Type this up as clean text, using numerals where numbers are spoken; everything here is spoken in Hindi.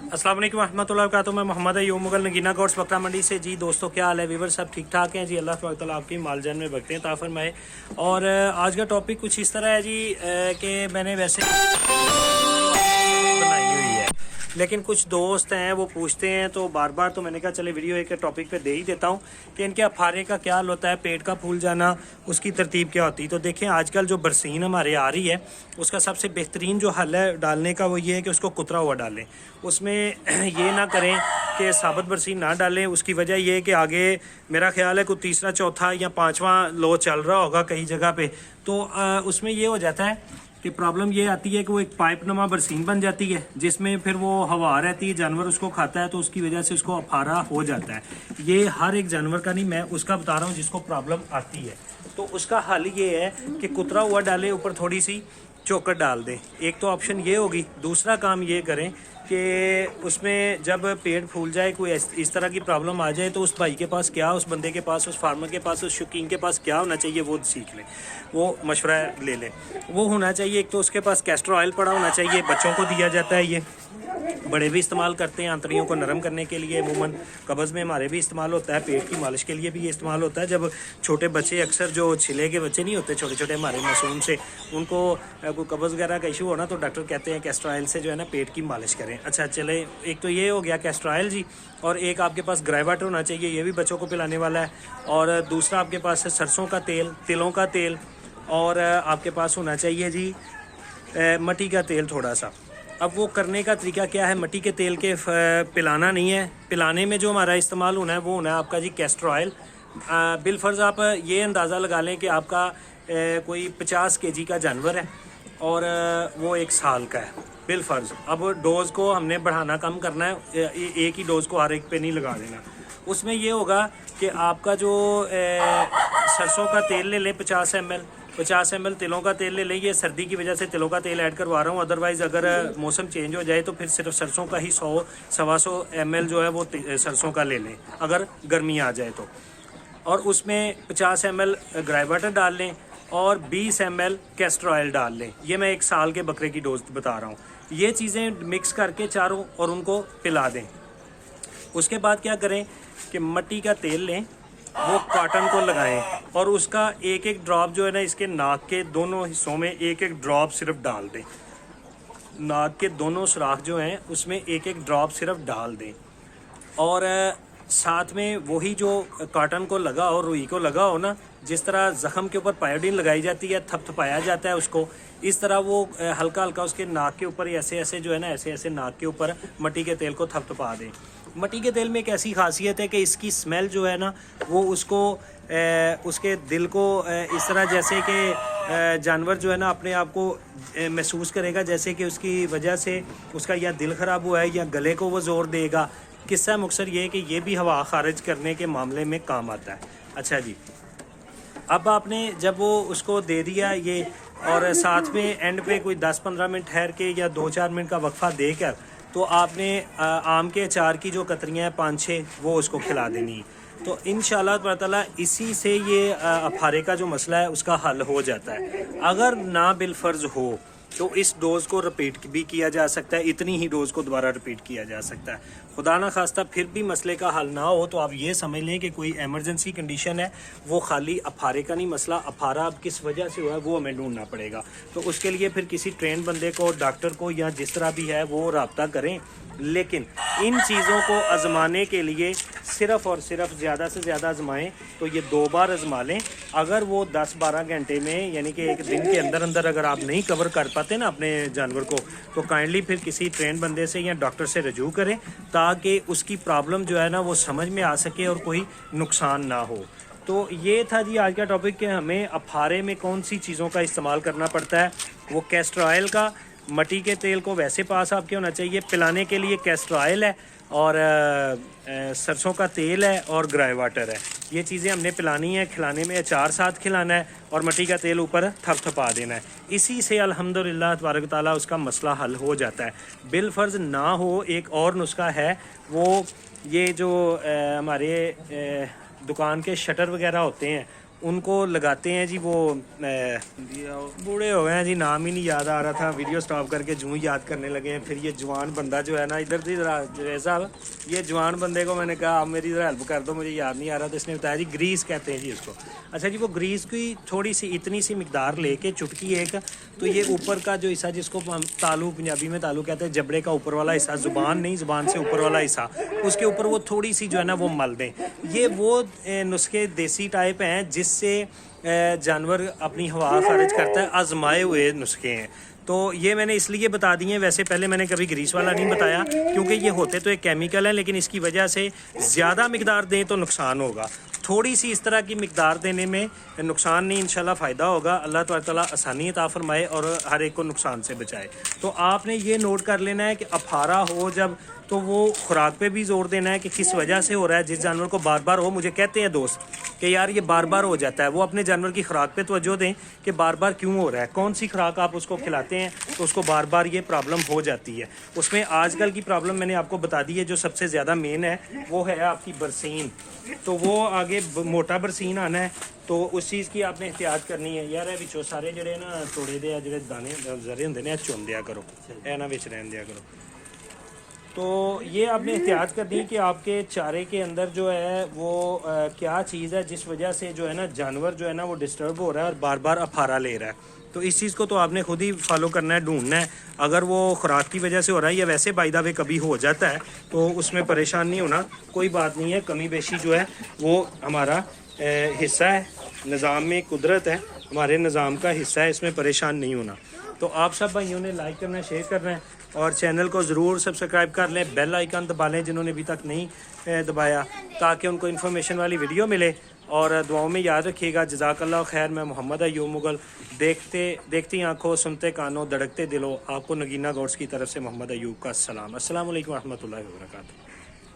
अस्सलाम वालेकुम रहमतुल्लाहि व बरकातुहू। मैं मोहम्मद अय्यूब मुगल नगीना कोट्स बकरा मंडी से। जी दोस्तों, क्या हाल है? वीवर सब ठीक ठाक हैं जी। अल्लाह तबारक तआला आपकी मालजान में बरकतें अता फरमाए। और आज का टॉपिक कुछ इस तरह है जी कि मैंने वैसे बनाई हुई है, लेकिन कुछ दोस्त हैं वो पूछते हैं तो बार बार, तो मैंने कहा चले वीडियो एक टॉपिक पे दे ही देता हूँ कि इनके अफारे का क्या हाल होता है, पेट का फूल जाना, उसकी तरतीब क्या होती है। तो देखें, आजकल जो बरसीन हमारे आ रही है उसका सबसे बेहतरीन जो हल है डालने का वो ये है कि उसको कुतरा हुआ डालें। उसमें ये ना करें कि साबित बरसीन ना डालें। उसकी वजह ये है कि आगे मेरा ख्याल है कोई तीसरा चौथा या पाँचवा लो चल रहा होगा कई जगह पे, तो उसमें ये हो जाता है कि प्रॉब्लम ये आती है कि वो एक पाइप नुमा बरसीन बन जाती है जिसमें फिर वो हवा रहती है, जानवर उसको खाता है, तो उसकी वजह से उसको अफारा हो जाता है। ये हर एक जानवर का नहीं, मैं उसका बता रहा हूँ जिसको प्रॉब्लम आती है। तो उसका हल ये है कि कुतरा हुआ डालें, ऊपर थोड़ी सी चोकर डाल दें। एक तो ऑप्शन ये होगी। दूसरा काम ये करें कि उसमें जब पेट फूल जाए, कोई इस तरह की प्रॉब्लम आ जाए, तो उस भाई के पास क्या, उस बंदे के पास, उस फार्मर के पास, उस शौकीन के पास क्या होना चाहिए वो सीख लें, वो मशवरा ले लें। वो होना चाहिए, एक तो उसके पास कैस्टर ऑयल पड़ा होना चाहिए, बच्चों को दिया जाता है, ये बड़े भी इस्तेमाल करते हैं आंतड़ियों को नरम करने के लिए। अमूमन कब्ज़ में हमारे भी इस्तेमाल होता है, पेट की मालिश के लिए भी ये इस्तेमाल होता है। जब छोटे बच्चे, अक्सर जो छिले के बच्चे नहीं होते छोटे छोटे हमारे मासूम से, उनको कोई कब्ज़ वगैरह का इशू हो ना, तो डॉक्टर कहते हैं कैस्टर ऑयल से जो है ना पेट की मालिश करें। अच्छा चले, एक तो ये हो गया कैस्टर ऑयल जी, और एक आपके पास ग्राई वाटर होना चाहिए, ये भी बच्चों को पिलाने वाला है। और दूसरा आपके पास है सरसों का तेल, तिलों का तेल, और आपके पास होना चाहिए जी मट्टी का तेल थोड़ा सा। अब वो करने का तरीका क्या है? मट्टी के तेल के पिलाना नहीं है, पिलाने में जो हमारा इस्तेमाल होना है वो होना है आपका जी कैस्टर ऑयल। बिलफर्ज आप ये अंदाज़ा लगा लें कि आपका कोई 50 केजी का जानवर है और वो 1 साल का है बिलफर्ज। अब डोज़ को हमने बढ़ाना कम करना है, एक ही डोज़ को हर एक पे नहीं लगा देना। उसमें ये होगा कि आपका जो सरसों का तेल ले लें 50 ml तिलों का तेल ले लें। ये सर्दी की वजह से तिलों का तेल ऐड करवा रहा हूँ, अदरवाइज़ अगर मौसम चेंज हो जाए तो फिर सिर्फ सरसों का ही 100-125 ml जो है वो सरसों का ले लें अगर गर्मी आ जाए तो। और उसमें 50 ml ग्राई वाटर डाल लें और 20 ml कैस्टर ऑयल डाल लें। ये मैं 1 साल के बकरे की डोज बता रहा हूँ। ये चीज़ें मिक्स करके चारों और उनको पिला दें। उसके बाद क्या करें कि मट्टी का तेल लें, वो कॉटन को लगाएं और उसका एक एक ड्रॉप जो है ना इसके नाक के दोनों हिस्सों में एक एक ड्रॉप सिर्फ डाल दें। नाक के दोनों सुराख जो हैं उसमें एक एक ड्रॉप सिर्फ डाल दें। और साथ में वही जो कॉटन को लगा हो, रुई को लगा हो ना, जिस तरह ज़ख़म के ऊपर पायोडीन लगाई जाती है, थपथपाया जाता है उसको, इस तरह वो हल्का हल्का उसके नाक के ऊपर ऐसे ऐसे जो है ना, ऐसे ऐसे नाक के ऊपर मट्टी के तेल को थपथपा दें। मट्टी के तेल में एक ऐसी खासियत है कि इसकी स्मेल जो है ना वो उसको उसके दिल को इस तरह जैसे कि जानवर जो है ना अपने आप को महसूस करेगा जैसे कि उसकी वजह से उसका या दिल ख़राब हुआ है या गले को वो ज़ोर देगा। किस्सा मुख्तसर ये है कि ये भी हवा खारिज करने के मामले में काम आता है। अच्छा जी, अब आपने जब वो उसको दे दिया ये, और साथ में एंड पे कोई 10-15 मिनट ठहर के या 2-4 मिनट का वक्फा देकर, तो आपने आम के अचार की जो कतरियाँ हैं 5-6 वो उसको खिला देनी। तो इंशाल्लाह ताला इसी से ये अफारे का जो मसला है उसका हल हो जाता है। अगर ना बिलफर्ज हो तो इस डोज़ को रिपीट भी किया जा सकता है, इतनी ही डोज़ को दोबारा रिपीट किया जा सकता है। खुदा ना खास्ता फिर भी मसले का हल ना हो तो आप ये समझ लें कि कोई एमरजेंसी कंडीशन है, वो खाली अफारे का नहीं मसला, अफारा अब किस वजह से हुआ है वो हमें ढूंढना पड़ेगा। तो उसके लिए फिर किसी ट्रेन बंदे को, डॉक्टर को या जिस तरह भी है वो रब्ता करें। लेकिन इन चीज़ों को आजमाने के लिए सिर्फ़ और सिर्फ ज़्यादा से ज़्यादा आजमाएं तो ये 2 बार आजमा लें। अगर वो 10-12 घंटे में, यानी कि एक दिन के अंदर अंदर अगर आप नहीं कवर कर पाते ना अपने जानवर को, तो काइंडली फिर किसी ट्रेन बंदे से या डॉक्टर से रजू करें ताकि उसकी प्रॉब्लम जो है ना वो समझ में आ सके और कोई नुकसान ना हो। तो ये था जी आज का टॉपिक कि हमें अफारे में कौन सी चीज़ों का इस्तेमाल करना पड़ता है। वो कैस्टर ऑयल का, मट्टी के तेल को वैसे पास आपके होना चाहिए, पिलाने के लिए कैस्टर ऑयल है और सरसों का तेल है और ग्राई वाटर है। ये चीज़ें हमने पिलानी है, खिलाने में अचार साथ खिलाना है और मट्टी का तेल ऊपर थपथपा देना है। इसी से अल्हम्दुलिल्लाह तबारक ताला उसका मसला हल हो जाता है। बिलफर्ज ना हो, एक और नुस्खा है, वो ये जो हमारे दुकान के शटर वगैरह होते हैं उनको लगाते हैं जी। वो बूढ़े हो गए हैं जी, नाम ही नहीं याद आ रहा था, वीडियो स्टॉप करके जूँ याद करने लगे हैं। फिर ये जवान बंदा जो है ना, इधर से साहब, ये जवान बंदे को मैंने कहा आप मेरी हेल्प कर दो, मुझे याद नहीं आ रहा। तो इसने बताया जी ग्रीस कहते हैं जी उसको। अच्छा जी, वो ग्रीस की थोड़ी सी इतनी सी मिकदार लेके चुटकी एक, तो ये ऊपर का जो हिस्सा जिसको तालू पंजाबी में तालू कहते हैं, जबड़े का ऊपर वाला हिस्सा, जुबान नहीं, जुबान से ऊपर वाला हिस्सा, उसके ऊपर वो थोड़ी सी जो है ना वो मल दें। ये वो नुस्खे देसी टाइप हैं जिससे जानवर अपनी हवा खारिज करता है, आजमाए हुए नुस्खे हैं। तो ये मैंने इसलिए बता दिए हैं, वैसे पहले मैंने कभी ग्रीस वाला नहीं बताया क्योंकि ये होते तो एक केमिकल है, लेकिन इसकी वजह से ज़्यादा मिकदार दें तो नुकसान होगा। थोड़ी सी इस तरह की मिकदार देने में नुकसान नहीं, इंशाल्लाह फ़ायदा होगा। अल्लाह ताला आसानी अता फरमाए और हर एक को नुकसान से बचाए। तो आपने ये नोट कर लेना है कि अफारा हो जब, तो वो खुराक पे भी जोर देना है कि किस वजह से हो रहा है। जिस जानवर को बार बार हो, मुझे कहते हैं दोस्त कि यार ये बार बार हो जाता है, वो अपने जानवर की खुराक पे तवज्जो दें कि बार बार क्यों हो रहा है, कौन सी खुराक आप उसको खिलाते हैं तो उसको बार बार ये प्रॉब्लम हो जाती है। उसमें आजकल की प्रॉब्लम मैंने आपको बता दी है, जो सबसे ज़्यादा मेन है वो है आपकी बरसीन। तो वो आगे मोटा बरसीन आना है, तो उस चीज़ की आपने एहतियात करनी है। यार विचों सारे जड़े ना तोड़े दे जो दाने जरे होंगे ने चुन दिया करो, ए ना विच रहन दिया करो। तो ये आपने एहतियात करनी कि आपके चारे के अंदर जो है वो क्या चीज़ है जिस वजह से जो है ना जानवर जो है ना वो डिस्टर्ब हो रहा है और बार बार अफारा ले रहा है। तो इस चीज़ को तो आपने खुद ही फॉलो करना है, ढूंढना है। अगर वो खुराक की वजह से हो रहा है या वैसे बाय द वे कभी हो जाता है तो उसमें परेशान नहीं होना, कोई बात नहीं है। कमी बेशी जो है वो हमारा हिस्सा है, निज़ाम में कुदरत है, हमारे निज़ाम का हिस्सा है, इसमें परेशान नहीं होना। तो आप सब भाइयों ने लाइक करना, शेयर करना है और चैनल को ज़रूर सब्सक्राइब कर लें, बेल आइकन दबा लें जिन्होंने अभी तक नहीं दबाया, ताकि उनको इन्फॉर्मेशन वाली वीडियो मिले। और दुआओं में याद रखिएगा। जज़ाकल्लाह खैर। मैं मोहम्मद अय्यूब मुगल, देखती आंखों, सुनते कानों, धड़कते दिलों। आपको नगीना गौड्स की तरफ से मोहम्मद अय्यूब का सलाम। अस्सलाम वालेकुम रहमतुल्लाहि व बरकातुहू।